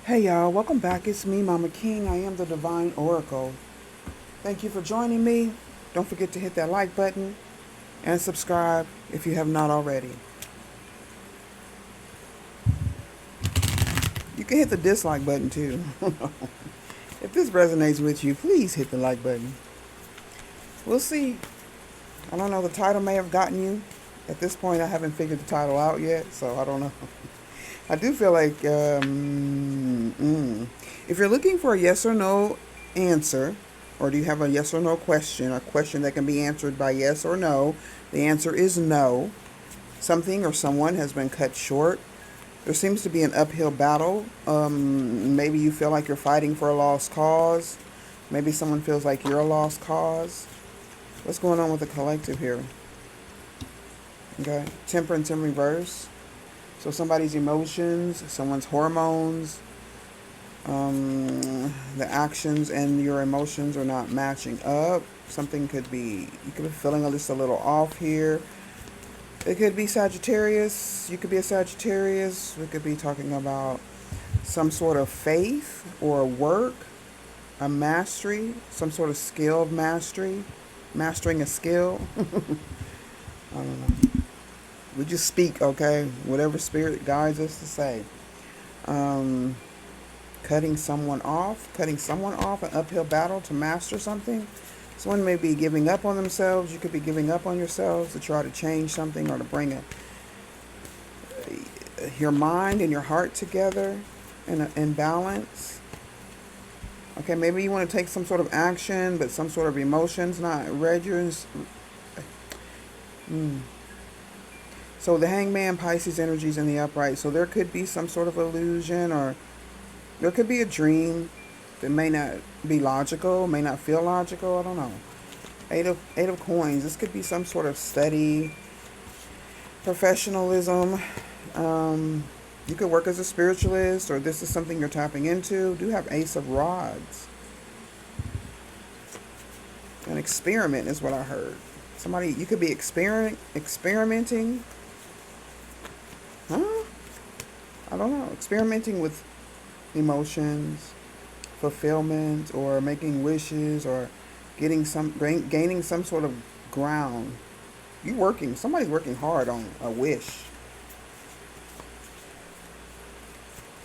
Hey y'all, welcome back. It's me, Mama King. I am the Divine Oracle. Thank you for joining me. Don't forget to hit that like button and subscribe if you have not already. You can hit the dislike button too. If this resonates with you, please hit the like button. We'll see. I don't know, the title may have gotten you. At this point, I haven't figured the title out yet, so I don't know. I do feel like if you're looking for a yes or no answer, or do you have a yes or no question, a question that can be answered by yes or no, the answer is no. Something or someone has been cut short. There seems to be an uphill battle. Maybe you feel like you're fighting for a lost cause. Maybe someone feels like you're a lost cause. What's going on with the collective here? Okay, temperance in reverse. So somebody's emotions, someone's hormones, the actions and your emotions are not matching up. Something could be, you could be feeling just a little off here. It could be Sagittarius. You could be a Sagittarius. We could be talking about some sort of faith or work, a mastery, some sort of skill of mastery, mastering a skill. I don't know. We just speak, okay? Whatever spirit guides us to say. Um, cutting someone off, an uphill battle to master something. Someone may be giving up on themselves. You could be giving up on yourselves to try to change something or to bring your mind and your heart together in balance. Okay, maybe you want to take some sort of action, but some sort of emotions not read yours. So the hangman, Pisces energies in the upright. So there could be some sort of illusion, or there could be a dream that may not be logical, may not feel logical. I don't know. Eight of coins. This could be some sort of study, professionalism. You could work as a spiritualist, or this is something you're tapping into. Do have Ace of Rods. An experiment is what I heard. Somebody, you could be experimenting. Huh? I don't know. Experimenting with emotions, fulfillment, or making wishes, or gaining some sort of ground. Somebody's working hard on a wish.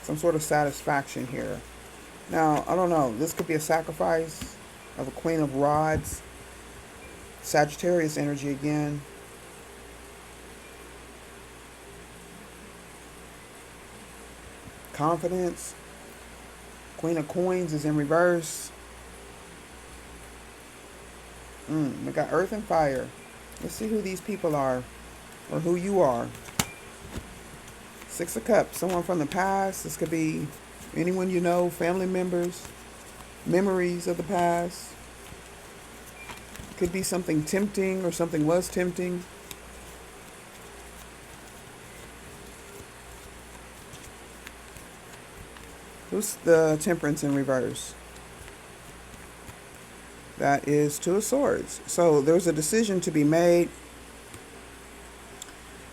Some sort of satisfaction here. Now, I don't know. This could be a sacrifice of a Queen of Rods. Sagittarius energy again. Confidence. Queen of Coins is in reverse. We got Earth and Fire. Let's see who these people are, or who you are. Six of Cups. Someone from the past. This could be anyone you know, family members, memories of the past. Could be something tempting, or something was tempting. Who's the Temperance in reverse? That is Two of Swords. So there's a decision to be made.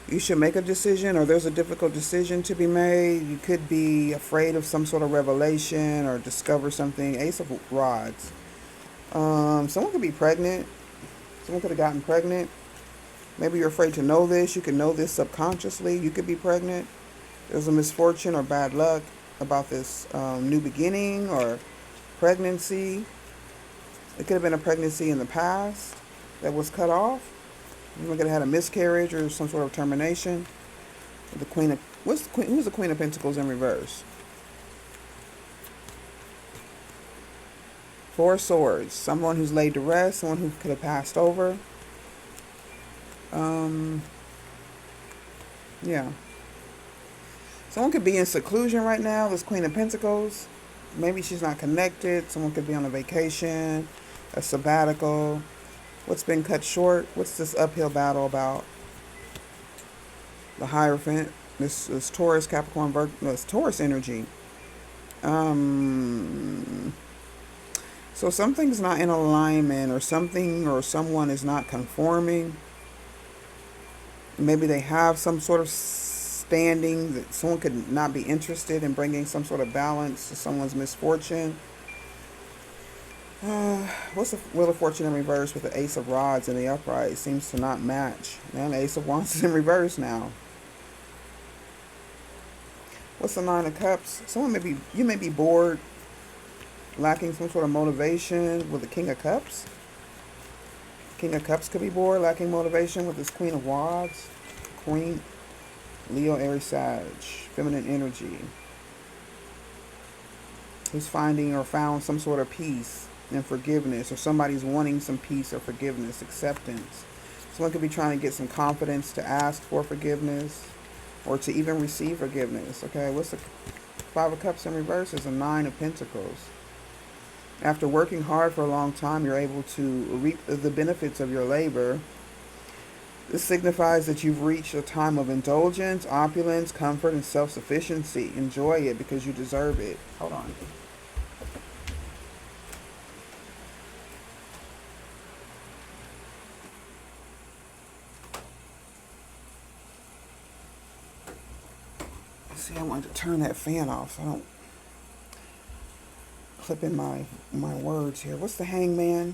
You should make a decision, or there's a difficult decision to be made. You could be afraid of some sort of revelation or discover something. Ace of Rods. Someone could be pregnant. Someone could have gotten pregnant. Maybe you're afraid to know this. You could know this subconsciously. You could be pregnant. There's a misfortune or bad luck about this new beginning or pregnancy. It could have been a pregnancy in the past that was cut off. You could have had a miscarriage or some sort of termination. The Queen of who's the Queen of Pentacles in reverse? Four of Swords. Someone who's laid to rest. Someone who could have passed over. Yeah. Someone could be in seclusion right now. This Queen of Pentacles. Maybe she's not connected. Someone could be on a vacation, a sabbatical. What's been cut short? What's this uphill battle about? The Hierophant. This is Taurus, Capricorn, Virgo. It's Taurus energy. So something's not in alignment, or something or someone is not conforming. Maybe they have some sort of misunderstanding, that someone could not be interested in bringing some sort of balance to someone's misfortune. What's the Wheel of Fortune in reverse with the Ace of Rods in the upright? It seems to not match. Now the Ace of Wands is in reverse now. What's the Nine of Cups? You may be bored, lacking some sort of motivation with the King of Cups. King of Cups could be bored, lacking motivation with this Queen of Wands. Queen, Leo, Aries, Sag, feminine energy. Who's finding or found some sort of peace and forgiveness, or somebody's wanting some peace or forgiveness, acceptance. Someone could be trying to get some confidence to ask for forgiveness or to even receive forgiveness. Okay, what's the Five of Cups in reverse? Is a Nine of Pentacles. After working hard for a long time, you're able to reap the benefits of your labor. This signifies that you've reached a time of indulgence, opulence, comfort, and self-sufficiency. Enjoy it because you deserve it. Hold on. See, I wanted to turn that fan off so I don't clip in my words here. What's the Hangman?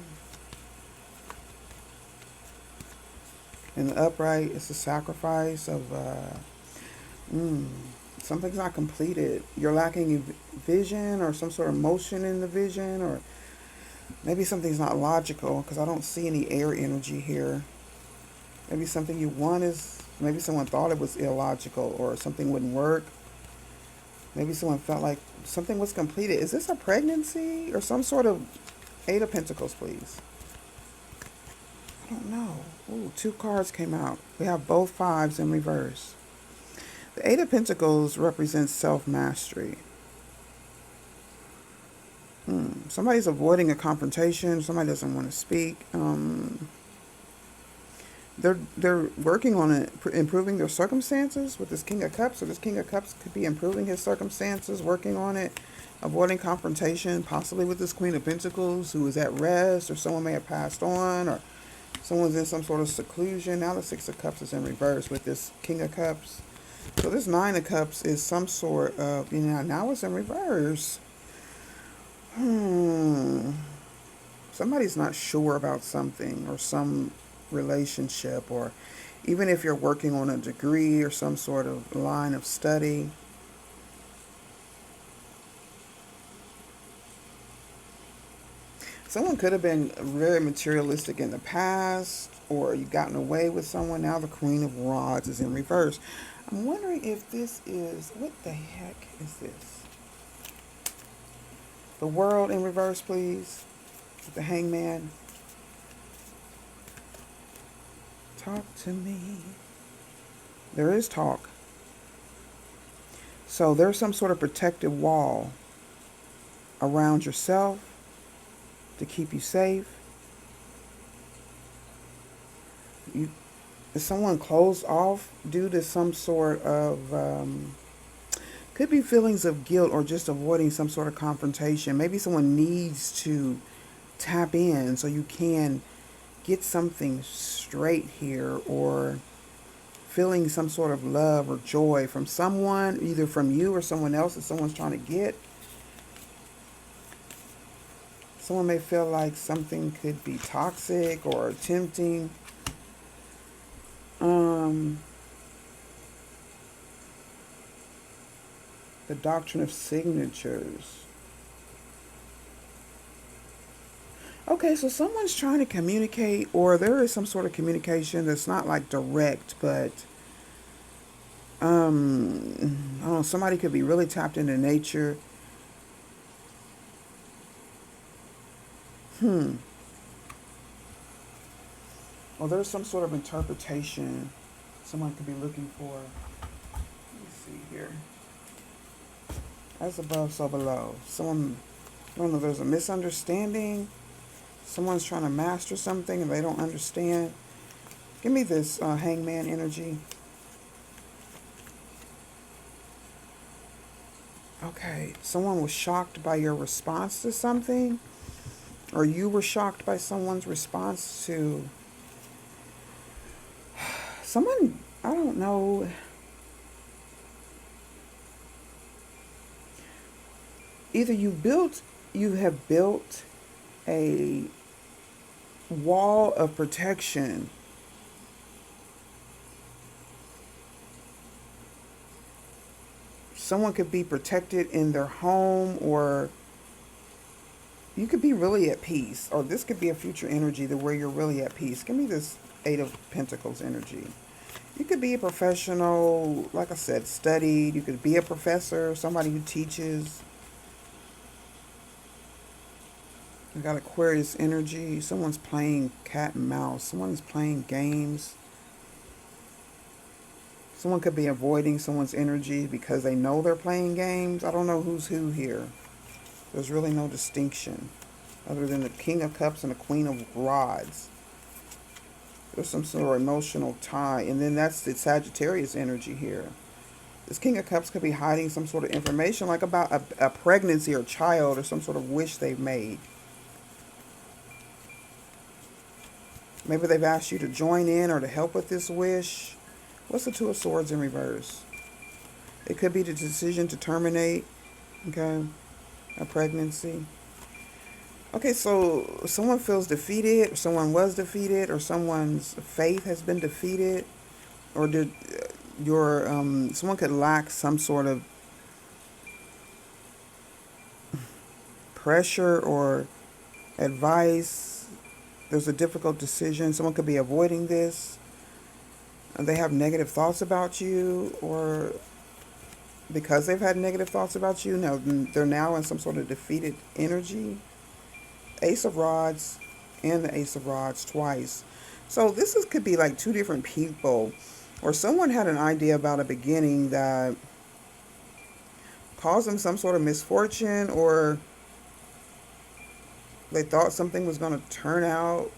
In the upright, it's a sacrifice of something's not completed. You're lacking vision or some sort of motion in the vision, or maybe something's not logical because I don't see any air energy here. Maybe something you want is, maybe someone thought it was illogical or something wouldn't work. Maybe someone felt like something was completed. Is this a pregnancy or some sort of Eight of Pentacles, please? I don't know. Ooh, two cards came out. We have both fives in reverse. The Eight of Pentacles represents self-mastery. Somebody's avoiding a confrontation. Somebody doesn't want to speak. They're working on it, improving their circumstances with this King of Cups. So this King of Cups could be improving his circumstances, working on it, avoiding confrontation, possibly with this Queen of Pentacles who is at rest, or someone may have passed on, or someone's in some sort of seclusion. Now the Six of Cups is in reverse with this King of Cups. So this Nine of Cups is some sort of, now it's in reverse. Somebody's not sure about something or some relationship, or even if you're working on a degree or some sort of line of study. Someone could have been very materialistic in the past, or you've gotten away with someone. Now the Queen of Rods is in reverse. I'm wondering if this is, what the heck is this? The World in reverse, please. With the Hangman. Talk to me. There is talk. So there's some sort of protective wall around yourself to keep you safe. Is someone closed off due to some sort of could be feelings of guilt, or just avoiding some sort of confrontation. Maybe someone needs to tap in so you can get something straight here, or feeling some sort of love or joy from someone, either from you or someone else that someone's trying to get. Someone may feel like something could be toxic or tempting. The doctrine of signatures. Okay, so someone's trying to communicate, or there is some sort of communication that's not like direct, but I don't know, somebody could be really tapped into nature. Well, there's some sort of interpretation someone could be looking for. Let me see here. As above, so below. Someone, I don't know, there's a misunderstanding. Someone's trying to master something and they don't understand. Give me this Hangman energy. Okay, someone was shocked by your response to something, or you were shocked by someone's response to someone. I don't know. Either you have built a wall of protection. Someone could be protected in their home, or you could be really at peace, or this could be a future energy to where you're really at peace. Give me this Eight of Pentacles energy. You could be a professional, like I said, studied. You could be a professor, somebody who teaches. I got Aquarius energy. Someone's playing cat and mouse. Someone's playing games. Someone could be avoiding someone's energy because they know they're playing games. I don't know who's who here. There's really no distinction other than the King of Cups and the Queen of Rods. There's some sort of emotional tie. And then that's the Sagittarius energy here. This King of Cups could be hiding some sort of information, like about a pregnancy or child or some sort of wish they've made. Maybe they've asked you to join in or to help with this wish. What's the Two of Swords in reverse? It could be the decision to terminate, okay, a pregnancy. Okay, so someone feels defeated, or someone was defeated, or someone's faith has been defeated, or did someone could lack some sort of pressure or advice. There's a difficult decision. Someone could be avoiding this. They have negative thoughts about you, or because they've had negative thoughts about you, now they're now in some sort of defeated energy. Ace of Rods and the Ace of Rods twice. So could be like two different people, or someone had an idea about a beginning that caused them some sort of misfortune, or they thought something was going to turn out,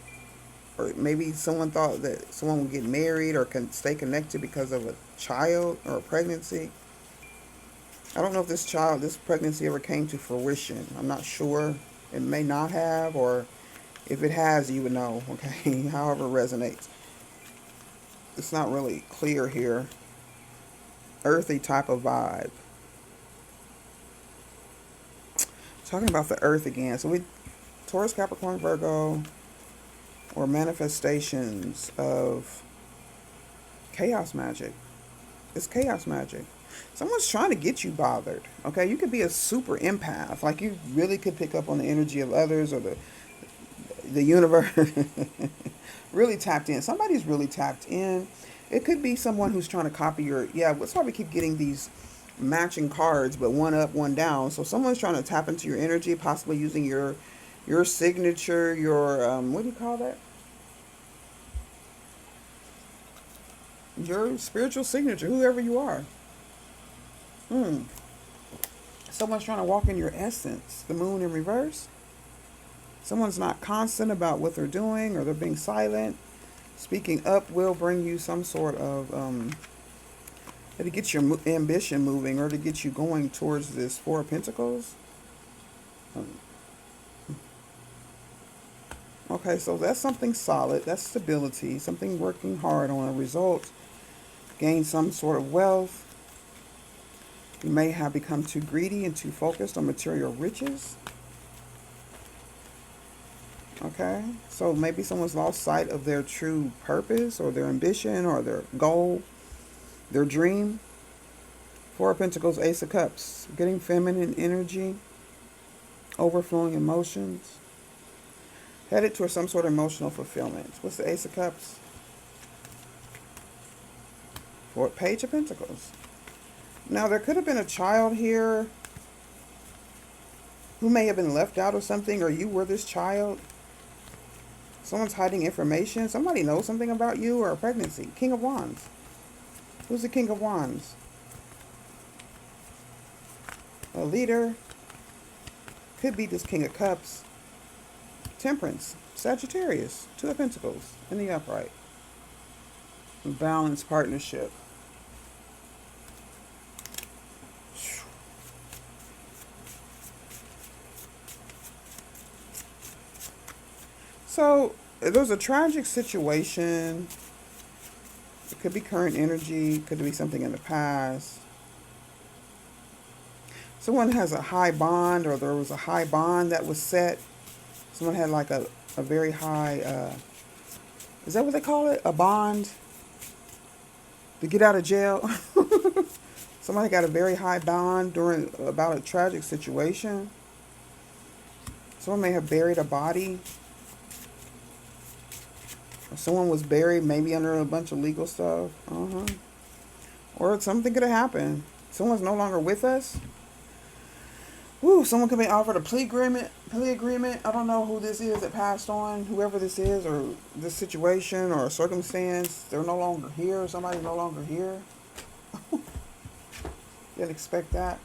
or maybe someone thought that someone would get married or can stay connected because of a child or a pregnancy. I don't know if this pregnancy ever came to fruition. I'm not sure. It may not have, or if it has, you would know, okay? However it resonates. It's not really clear here. Earthy type of vibe. Talking about the earth again. So Taurus, Capricorn, Virgo, or manifestations of chaos magic. It's chaos magic. Someone's trying to get you bothered. Okay, you could be a super empath. Like you really could pick up on the energy of others, or the universe. Really tapped in. Somebody's really tapped in. It could be someone who's trying to copy your. Yeah, that's why we keep getting these matching cards, but one up, one down. So someone's trying to tap into your energy, possibly using your signature, your what do you call that? Your spiritual signature, whoever you are. Someone's trying to walk in your essence. The Moon in reverse. Someone's not constant about what they're doing, or they're being silent. Speaking up will bring you some sort of to get your ambition moving, or to get you going towards this Four of Pentacles. Okay, so that's something solid. That's stability. Something working hard on a result. Gain some sort of wealth. You may have become too greedy and too focused on material riches. Okay, so maybe someone's lost sight of their true purpose, or their ambition, or their goal, their dream. Four of Pentacles, Ace of Cups. Getting feminine energy. Overflowing emotions. Headed towards some sort of emotional fulfillment. What's the Ace of Cups? Page of Pentacles. Now, there could have been a child here who may have been left out of something, or you were this child. Someone's hiding information. Somebody knows something about you, or a pregnancy. King of Wands. Who's the King of Wands? A leader. Could be this King of Cups. Temperance. Sagittarius. Two of Pentacles in the upright. Balanced partnership. So there's a tragic situation. It could be current energy. Could be something in the past. Someone has a high bond, or there was a high bond that was set. Someone had like a very high, is that what they call it? A bond to get out of jail? Somebody got a very high bond during about a tragic situation. Someone may have buried a body. Or someone was buried maybe under a bunch of legal stuff. Or something could have happened. Someone's no longer with us. Ooh, someone could be offered a plea agreement. I don't know who this is that passed on, whoever this is, or this situation or circumstance. They're no longer here. Somebody's no longer here. Didn't expect that.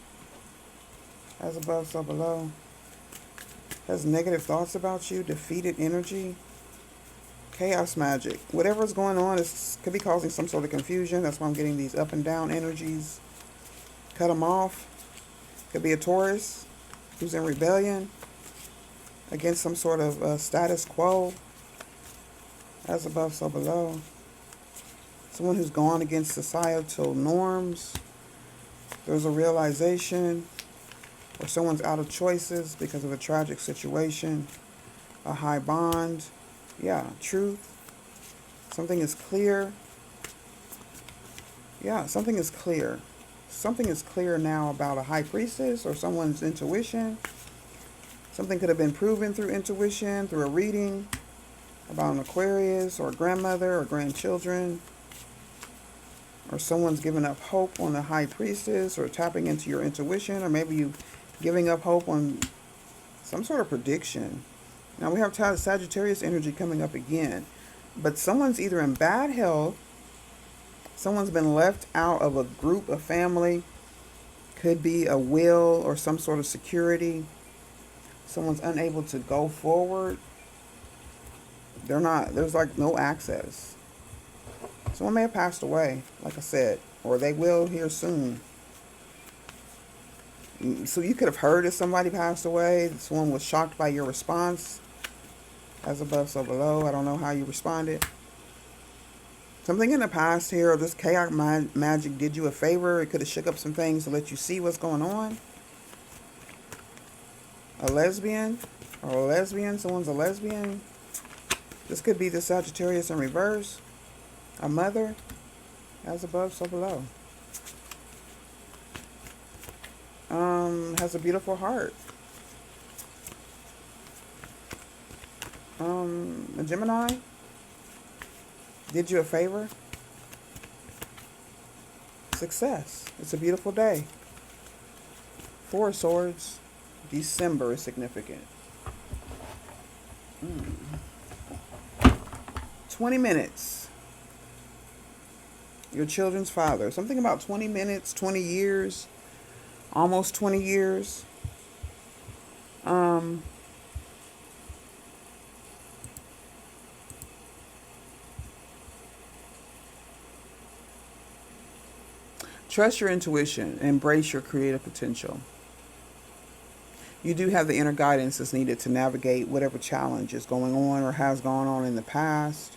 As above, so below. Has negative thoughts about you. Defeated energy. Chaos magic. Whatever's going on could be causing some sort of confusion. That's why I'm getting these up and down energies. Cut them off. Could be a Taurus who's in rebellion against some sort of status quo. As above, so below. Someone who's gone against societal norms. There's a realization, or someone's out of choices because of a tragic situation. A high bond. Yeah, truth. Something is clear. Yeah, something is clear. Something is clear now about a high priestess or someone's intuition. Something could have been proven through intuition, through a reading about an Aquarius or a grandmother or grandchildren. Or someone's giving up hope on the high priestess or tapping into your intuition, or maybe you giving up hope on some sort of prediction. Now we have Sagittarius energy coming up again. But someone's either in bad health, someone's been left out of a group, a family, could be a will or some sort of security. Someone's unable to go forward. There's like no access. Someone may have passed away, like I said, or they will here soon. So you could have heard that somebody passed away. Someone was shocked by your response. As above, so below. I don't know how you responded. Something in the past here, or this chaotic magic did you a favor. It could have shook up some things to let you see what's going on. A lesbian, or a lesbian. Someone's a lesbian. This could be the Sagittarius in reverse. A mother. As above, so below. Has a beautiful heart. A Gemini did you a favor. Success. It's a beautiful day. Four of Swords. December is significant. 20 minutes. Your children's father. Something about 20 minutes, 20 years. Almost 20 years. Trust your intuition. Embrace your creative potential. You do have the inner guidance that's needed to navigate whatever challenge is going on or has gone on in the past.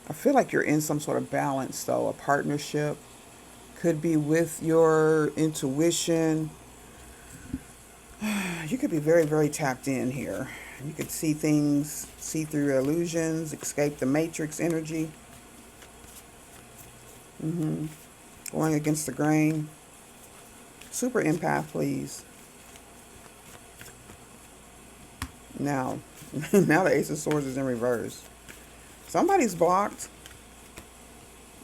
I feel like you're in some sort of balance, though. A partnership could be with your intuition. You could be very, very tapped in here. You could see things, see through illusions, escape the matrix energy. Going against the grain. Super empath, please. Now the Ace of Swords is in reverse. Somebody's blocked.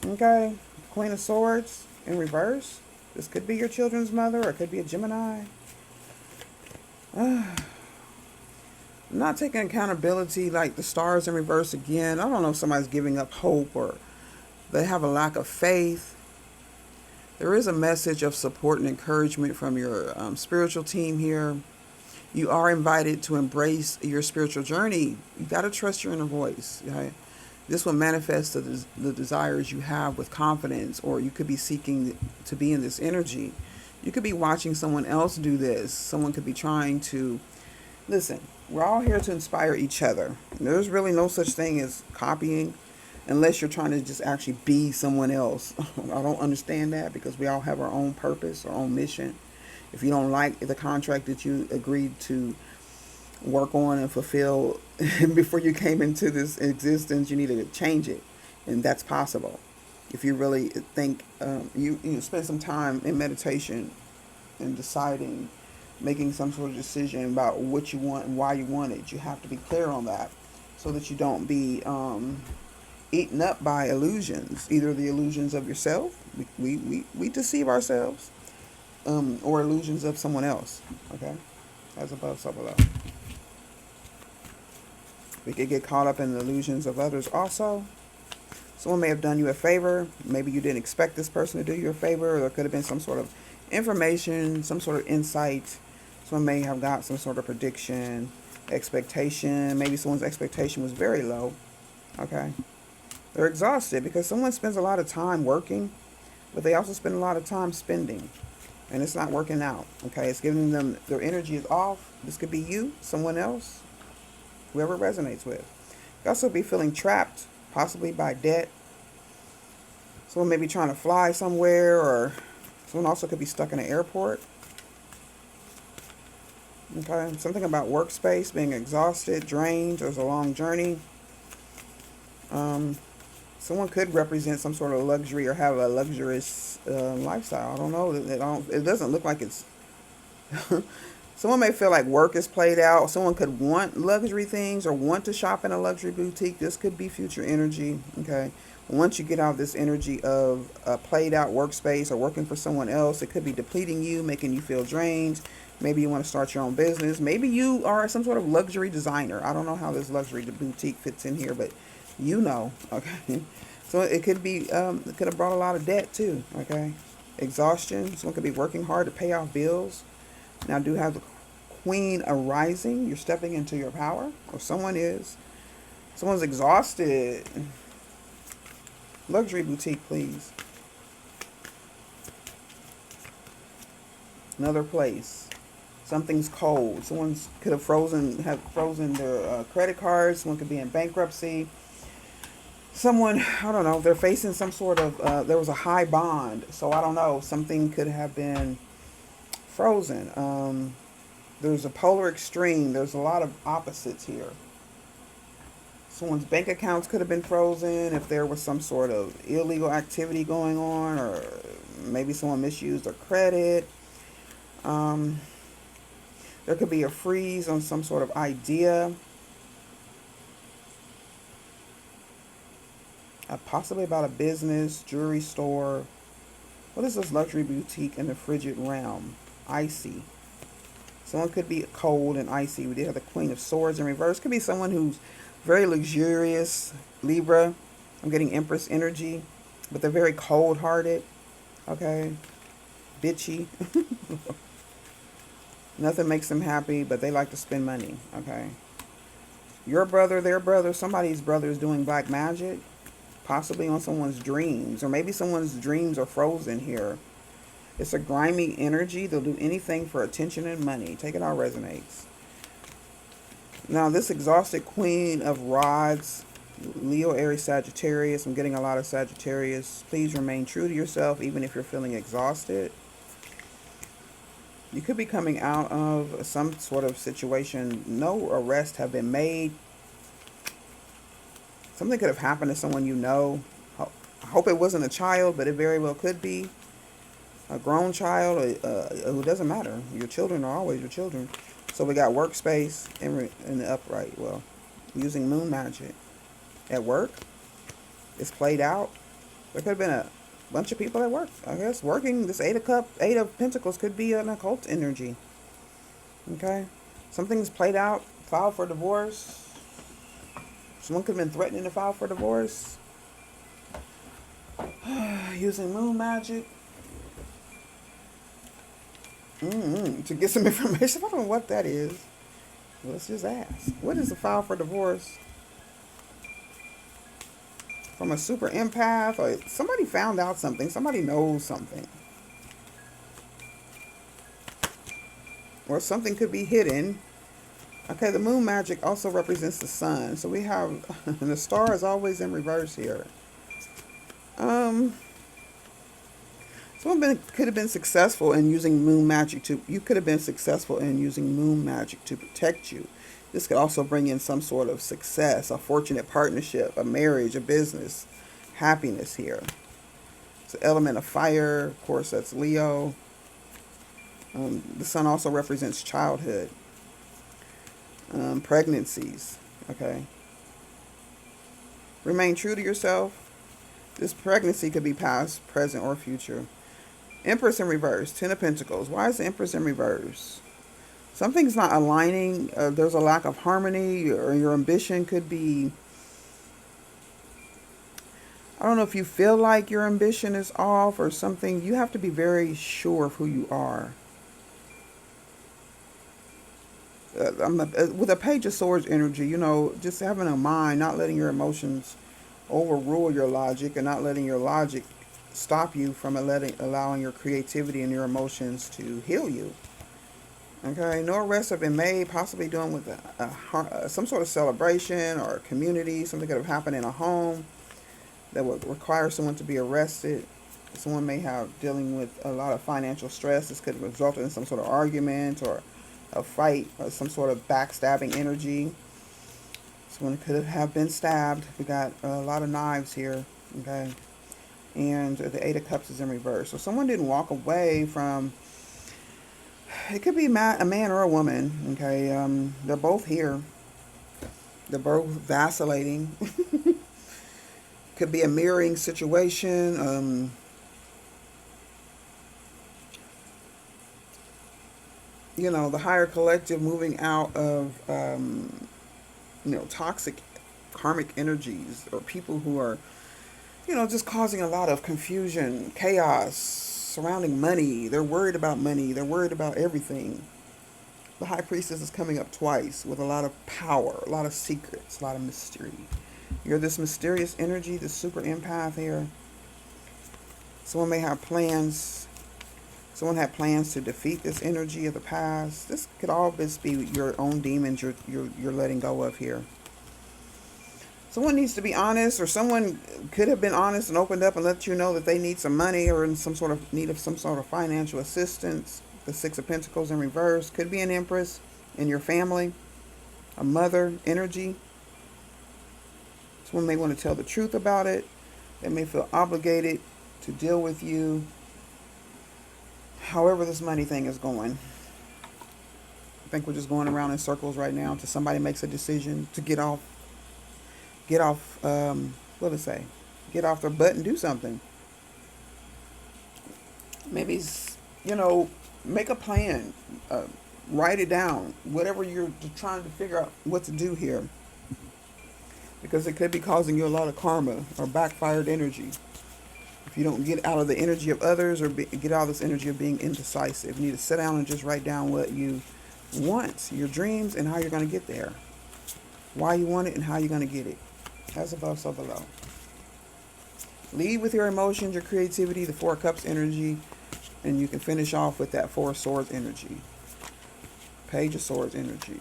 Okay. Queen of Swords in reverse. This could be your children's mother, or it could be a Gemini. Not taking accountability, like the stars in reverse again. I don't know if somebody's giving up hope or they have a lack of faith. There is a message of support and encouragement from your spiritual team here. You are invited to embrace your spiritual journey. You got to trust your inner voice. Okay? This will manifest the desires you have with confidence, or you could be seeking to be in this energy. You could be watching someone else do this. Someone could be trying to... Listen, we're all here to inspire each other. There's really no such thing as copying unless you're trying to just actually be someone else. I don't understand that, because we all have our own purpose, our own mission. If you don't like the contract that you agreed to work on and fulfill before you came into this existence, you need to change it. And that's possible. If you really think, you spend some time in meditation and deciding, making some sort of decision about what you want and why you want it. You have to be clear on that so that you don't be eaten up by illusions, either the illusions of yourself, we deceive ourselves, or illusions of someone else. Okay? As above, so below. We could get caught up in the illusions of others also. Someone may have done you a favor. Maybe you didn't expect this person to do you a favor, or there could have been some sort of information, some sort of insight. Someone may have got some sort of prediction, expectation. Maybe someone's expectation was very low. Okay? They're exhausted because someone spends a lot of time working, but they also spend a lot of time spending. And it's not working out. Okay? It's giving them, their energy is off. This could be you, someone else, whoever it resonates with. You could also be feeling trapped, possibly by debt. Someone may be trying to fly somewhere, or someone also could be stuck in an airport. Okay, something about workspace, being exhausted, drained. There's a long journey. Someone could represent some sort of luxury or have a luxurious lifestyle. I don't know. It doesn't look like it's... Someone may feel like work is played out. Someone could want luxury things or want to shop in a luxury boutique. This could be future energy. Okay. Once you get out of this energy of a played out workspace or working for someone else, it could be depleting you, making you feel drained. Maybe you want to start your own business. Maybe you are some sort of luxury designer. I don't know how this luxury boutique fits in here, but you know. Okay. So it could be, it could have brought a lot of debt too. Okay. Exhaustion. Someone could be working hard to pay off bills. Now, do have the Queen arising. You're stepping into your power, or someone is. Someone's exhausted. Luxury boutique, please. Another place. Something's cold. Someone could have frozen their credit cards. Someone could be in bankruptcy. Someone, I don't know, they're facing some sort of, there was a high bond. So I don't know, something could have been frozen. There's a polar extreme. There's a lot of opposites here. Someone's bank accounts could have been frozen if there was some sort of illegal activity going on, or maybe someone misused their credit. There could be a freeze on some sort of idea. Possibly about a business, jewelry store. What is this luxury boutique in the frigid realm? Icy. Someone could be cold and icy. We did have the Queen of Swords in reverse. Could be someone who's very luxurious. Libra. I'm getting Empress energy. But they're very cold-hearted. Okay. Bitchy. Nothing makes them happy, but they like to spend money. Okay. Your brother, their brother, somebody's brother is doing black magic. Possibly on someone's dreams. Or maybe someone's dreams are frozen here. It's a grimy energy. They'll do anything for attention and money. Take it how it resonates. Now, this exhausted Queen of Rods, Leo, Aries, Sagittarius. I'm getting a lot of Sagittarius. Please remain true to yourself, even if you're feeling exhausted. You could be coming out of some sort of situation. No arrests have been made. Something could have happened to someone you know. I hope it wasn't a child, but it very well could be. A grown child, who doesn't matter. Your children are always your children. So we got workspace in the upright. Well, using moon magic. At work, it's played out. There could have been a bunch of people at work. I guess working, this Eight of Pentacles could be an occult energy. Okay? Something's played out. Filed for divorce. Someone could have been threatening to file for divorce. Using moon magic. To get some information. I don't know what that is. Let's just ask. What is a file for divorce? From a super empath? Or somebody found out something. Somebody knows something. Or something could be hidden. Okay, the moon magic also represents the sun. So we have... the star is always in reverse here. Could have been successful in using moon magic to. You could have been successful in using moon magic to protect you. This could also bring in some sort of success, a fortunate partnership, a marriage, a business, happiness here. It's an element of fire. Of course, that's Leo. The sun also represents childhood, pregnancies. Okay. Remain true to yourself. This pregnancy could be past, present, or future. Empress in reverse, Ten of Pentacles. Why is the Empress in reverse? Something's not aligning. There's a lack of harmony, or your ambition could be. I don't know if you feel like your ambition is off or something. You have to be very sure of who you are. With a Page of Swords energy, just having a mind, not letting your emotions overrule your logic, and not letting your logic stop you from allowing your creativity and your emotions to heal you. Okay, no arrests have been made, possibly doing with some sort of celebration or community. Something could have happened in a home that would require someone to be arrested. Someone may have dealing with a lot of financial stress. This could have resulted in some sort of argument or a fight or some sort of backstabbing energy. Someone could have been stabbed. We got a lot of knives here. Okay. And the Eight of Cups is in reverse. So someone didn't walk away from. It could be a man or a woman. Okay. They're both here. They're both vacillating. Could be a mirroring situation. The higher collective moving out of, toxic karmic energies, or people who are, just causing a lot of confusion, chaos surrounding money. They're worried about money. They're worried about everything. The High Priestess is coming up twice with a lot of power, a lot of secrets, a lot of mystery. You're this mysterious energy, this super empath here. Someone may have plans. Someone had plans to defeat this energy of the past. This could all just be your own demons you're letting go of here. Someone needs to be honest, or someone could have been honest and opened up and let you know that they need some money or in some sort of need of some sort of financial assistance. The Six of Pentacles in reverse could be an Empress in your family, a mother energy. Someone may want to tell the truth about it. They may feel obligated to deal with you. However this money thing is going. I think we're just going around in circles right now until somebody makes a decision to get off, what did it say? Get off their butt and do something. Maybe, make a plan. Write it down. Whatever you're trying to figure out what to do here. Because it could be causing you a lot of karma or backfired energy. If you don't get out of the energy of others, or get out of this energy of being indecisive, you need to sit down and just write down what you want, your dreams, and how you're going to get there. Why you want it and how you're going to get it. As above, so below. Lead with your emotions, your creativity, the Four of Cups energy, and you can finish off with that Four of Swords energy. Page of Swords energy.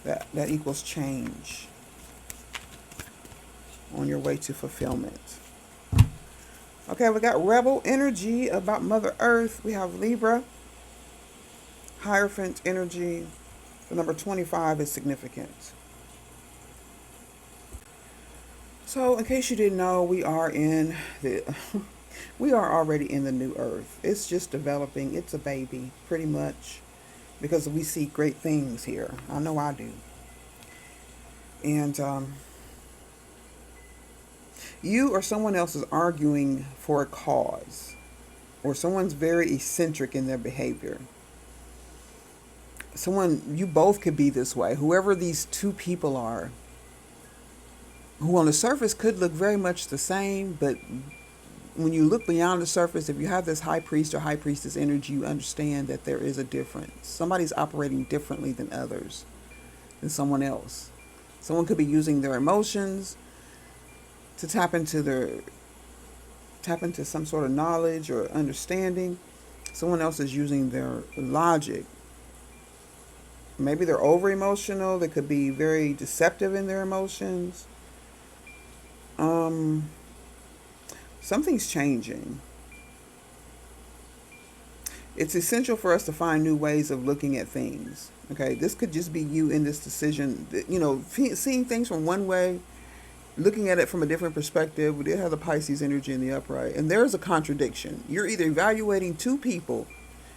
That equals change on your way to fulfillment. Okay, we got Rebel energy about Mother Earth. We have Libra. Hierophant energy. The number 25 is significant. So, in case you didn't know, we are already in the new Earth. It's just developing. It's a baby, pretty much, because we see great things here. I know I do. And you or someone else is arguing for a cause, or someone's very eccentric in their behavior. You both could be this way. Whoever these two people are, who on the surface could look very much the same, but when you look beyond the surface, if you have this high priest or high priestess energy, you understand that there is a difference. Somebody's operating differently than others, than someone else. Someone could be using their emotions to tap into some sort of knowledge or understanding. Someone else is using their logic. Maybe they're over emotional. They could be very deceptive in their emotions. Something's changing. It's essential for us to find new ways of looking at things. Okay, this could just be you in this decision. Seeing things from one way, looking at it from a different perspective. We did have the Pisces energy in the upright, and there's a contradiction. You're either evaluating two people.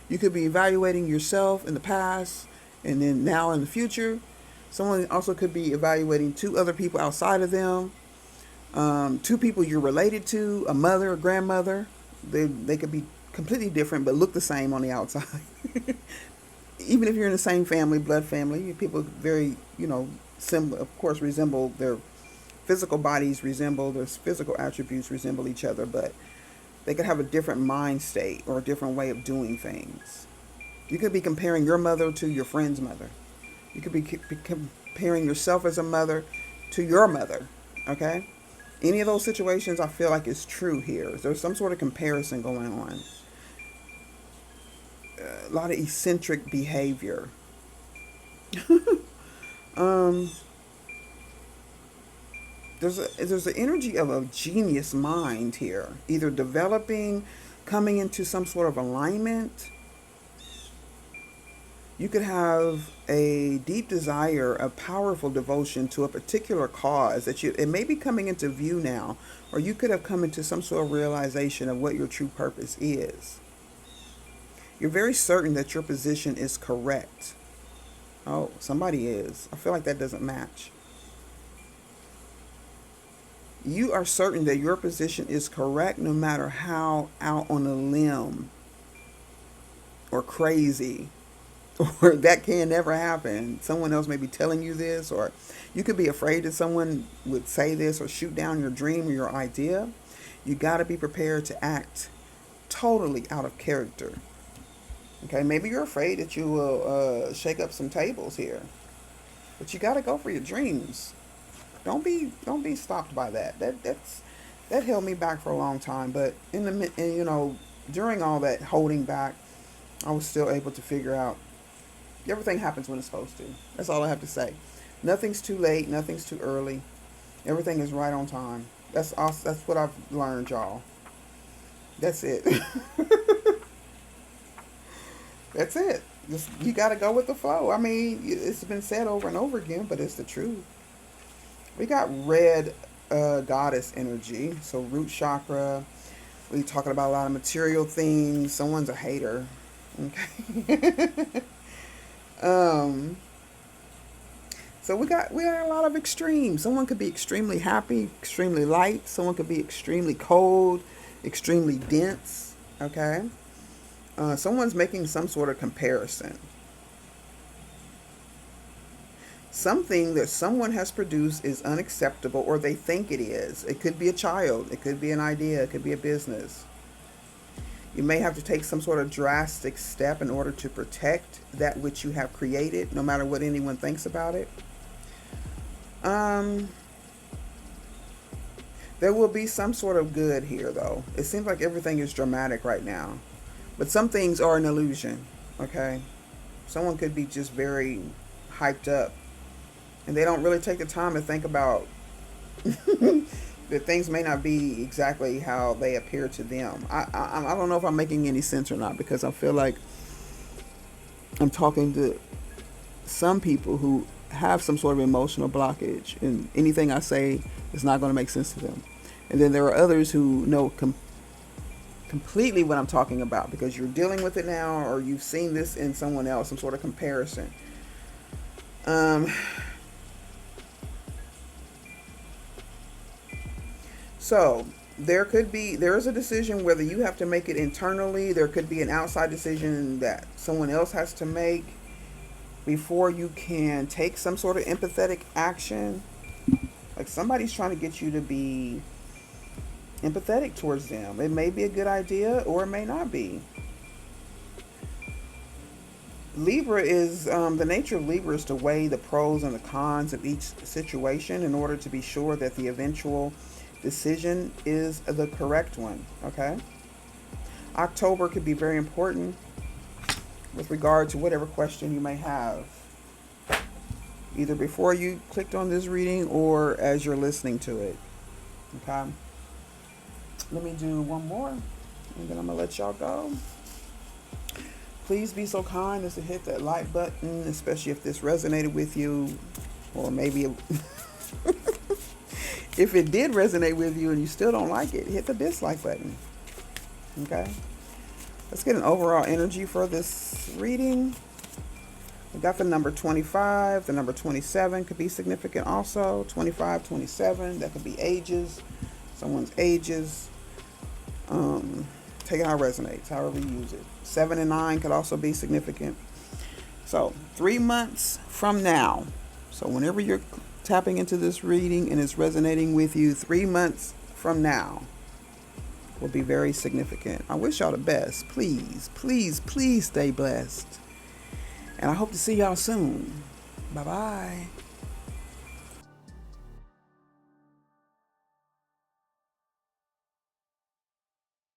You could be evaluating yourself in the past, and then now in the future. Someone also could be evaluating two other people outside of them. Two people you're related to, a mother, a grandmother. They could be completely different but look the same on the outside. Even if you're in the same family, blood family, people very, of course, resemble their physical bodies, resemble their physical attributes, resemble each other, but they could have a different mind state or a different way of doing things. You could be comparing your mother to your friend's mother. You could be comparing yourself as a mother to your mother, okay? Any of those situations I feel like is true here. There's some sort of comparison going on. A lot of eccentric behavior. There's an energy of a genius mind here, either developing, coming into some sort of alignment. You could have a deep desire, a powerful devotion to a particular cause it may be coming into view now, or you could have come into some sort of realization of what your true purpose is. You're very certain that your position is correct. Oh, somebody is. I feel like that doesn't match. You are certain that your position is correct no matter how out on a limb or crazy or that can never happen. Someone else may be telling you this, or you could be afraid that someone would say this or shoot down your dream or your idea. You got to be prepared to act totally out of character. Okay, maybe you're afraid that you will shake up some tables here, but you got to go for your dreams. Don't be stopped by that. That held me back for a long time, but during all that holding back, I was still able to figure out everything happens when it's supposed to. That's all I have to say. Nothing's too late. Nothing's too early. Everything is right on time. That's what I've learned, y'all. That's it. That's it. You got to go with the flow. I mean, it's been said over and over again, but it's the truth. We got red goddess energy, so root chakra. We're talking about a lot of material things. Someone's a hater. Okay. So we got a lot of extremes. Someone could be extremely happy, extremely light. Someone could be extremely cold, extremely dense. Okay. Someone's making some sort of comparison. Something that someone has produced is unacceptable, or they think it is. It could be a child. It could be an idea. It could be a business. You may have to take some sort of drastic step in order to protect that which you have created, no matter what anyone thinks about it. There will be some sort of good here, though. It seems like everything is dramatic right now. But some things are an illusion, okay? Someone could be just very hyped up, and they don't really take the time to think about that things may not be exactly how they appear to them. I don't know if I'm making any sense or not, because I feel like I'm talking to some people who have some sort of emotional blockage, and anything I say is not going to make sense to them. And then there are others who know completely what I'm talking about, because you're dealing with it now, or you've seen this in someone else, some sort of comparison. So there is a decision whether you have to make it internally. There could be an outside decision that someone else has to make before you can take some sort of empathetic action. Like somebody's trying to get you to be empathetic towards them. It may be a good idea, or it may not be. Libra is, the nature of Libra is to weigh the pros and the cons of each situation in order to be sure that the eventual decision is the correct one. Okay? October could be very important with regard to whatever question you may have, either before you clicked on this reading or as you're listening to it. Okay? Let me do one more, and then I'm going to let y'all go. Please be so kind as to hit that like button, especially if this resonated with you, or maybe if it did resonate with you and you still don't like it, hit the dislike button. Okay? Let's get an overall energy for this reading. We got the number 25. The number 27 could be significant also. 25, 27. That could be ages. Someone's ages. Take it how it resonates, however you use it. 7 and 9 could also be significant. So 3 months from now. So whenever you're tapping into this reading and it's resonating with you, 3 months from now will be very significant. I wish y'all the best. Please, please, please stay blessed. And I hope to see y'all soon. Bye-bye.